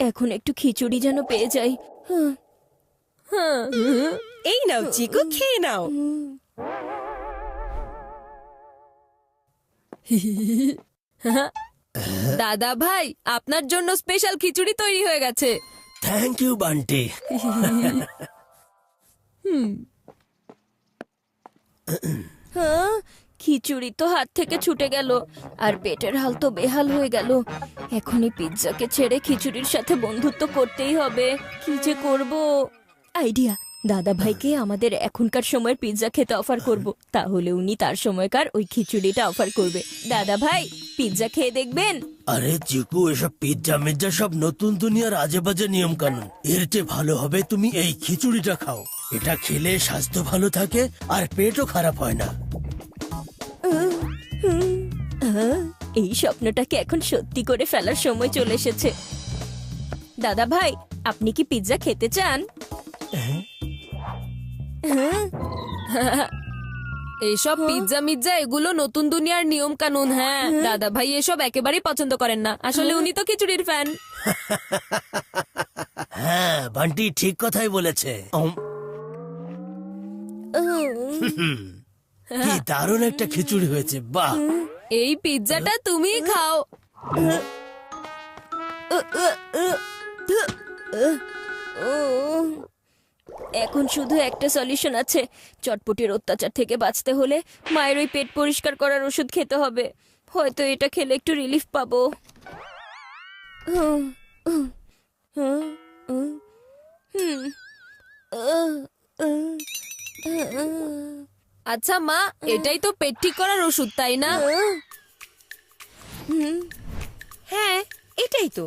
এখন একটু খিচুড়ি যেন পেয়ে যাই। এই নাও চিকু, খেয়ে নাও। দাদা ভাই, আপনার জন্য স্পেশাল খিচুড়ি তৈরি হয়ে গেছে। Thank you Bunty. হ্যাঁ, খিচুড়ি তো হাত থেকে ছুটে গেল, আর পেটের হাল তো বেহাল হয়ে গেল। এখনই পিৎজাকে ছেড়ে খিচুড়ির সাথে বন্ধুত্ব করতেই হবে। কি যে করব? আইডিয়া, দাদা ভাইকে আমাদের এখনকার সময়ের পিৎজা খেতে অফার করব, তাহলে উনি তার সময়কার ওই খিচুড়িটা অফার করবে। দাদা ভাই, পিৎজা খেয়ে দেখবেন? আরে চিকু, এসব পিৎজা মিৎজা সব নতুন দুনিয়ার আজে বাজে নিয়ম কানুন। এর চেয়ে ভালো হবে তুমি এই খিচুড়িটা খাও। এটা খেলে স্বাস্থ্য ভালো থাকে আর পেটও খারাপ হয় না। এই স্বপ্নটাকে এখন সত্যি করে ফেলার সময় চলে এসেছে। দাদা ভাই, আপনি কি পিৎজা খেতে চান? এইসব পিৎজা মিৎজা এগুলো নতুন দুনিয়ার নিয়ম কানুন। হ্যাঁ, দাদা ভাই এসব একেবারেই পছন্দ করেন না। আসলে উনি তো খিচুড়ির ফ্যান। হ্যাঁ, বান্টি ঠিক কথাই বলেছে। কি দারুণ একটা খিচুড়ি হয়েছে, বাহ। এই পিৎজাটা তুমি খাও। এখন শুধু একটা সলিউশন আছে। চটপটির অত্যাচার থেকে বাঁচতে হলে মায়ের ওই পেট পরিষ্কার করার ওষুধ খেতে হবে। হয়তো এটা খেলে একটু রিলিফ পাবো। আচ্ছা মা, এটাই তো পেট ঠিক করার ওষুধ, তাই না? হ্যাঁ, এটাই তো।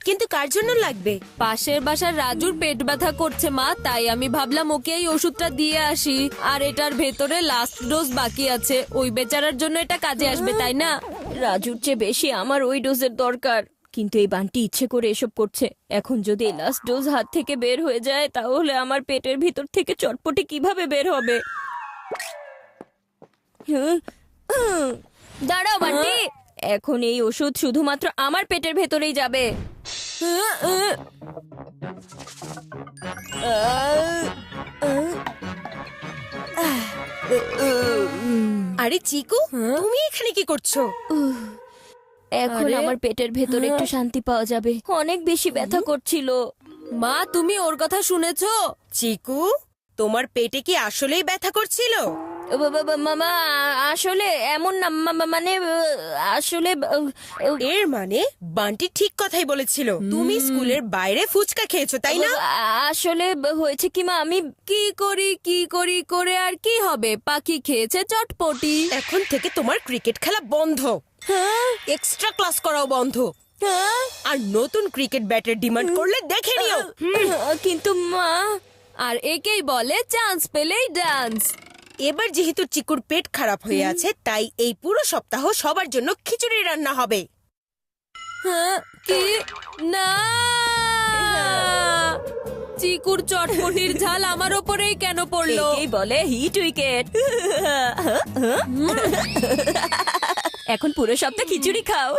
কিন্তু কার জন্য লাগবে? পাশের বাসার রাজুর পেট ব্যথা করছে মা, তাই আমি ভাবলাম ওকে এই ওষুধটা দিয়ে আসি। আর এটার ভেতরে লাস্ট ডোজ বাকি আছে, ওই বেচারার জন্য এটা কাজে আসবে, তাই না? রাজুর চেয়ে বেশি আমার ওই ডোজের দরকার, কিন্তু এই বান্টি ইচ্ছে করে এসব করছে। এখন যদি এই লাস্ট ডোজ হাত থেকে বের হয়ে যায়, তাহলে আমার পেটের ভিতর থেকে চটপটি কিভাবে বের হবে? দাঁড়াও বান্টি, এখন এই ওষুধ শুধুমাত্র আমার পেটের ভেতরেই যাবে। আরে চিকু, তুমি এখানে কি করছো? এখন আরে? আমার পেটের ভেতরে একটু শান্তি পাওয়া যাবে। অনেক বেশি ব্যথা করছিল। মা, তুমি ওর কথা শুনেছো? চিকু, তোমার পেটে কি আসলেই ব্যথা করছিল? মামা, আসলে এমন না, মানে আসলে এর মানে বান্টি ঠিক কথাই বলেছিল। তুমি স্কুলের বাইরে ফুচকা খেয়েছো, তাই না? আসলে হয়েছে কি মা, আমি কি করি করে আর কি হবে? পাখি খেয়েছে চটপটি। এখন থেকে তোমার ক্রিকেট খেলা বন্ধ। এক্সট্রা ক্লাস করাও বন্ধ। আর নতুন ক্রিকেট ব্যাটের ডিমান্ড করলে দেখে নিও। কিন্তু মা, আর একেই বলে চান্স পেলেই ডান্স। এবার যেহেতু চিকুর পেট খারাপ হয়ে আছে, তাই এই পুরো সপ্তাহ সবার জন্য খিচুড়ি রান্না হবে। কি না, চিকুর চটপটির ঝাল আমার ওপরেই কেন পড়লো? একেই বলে হিট উইকেট। এখন পুরো সপ্তাহ খিচুড়ি খাও।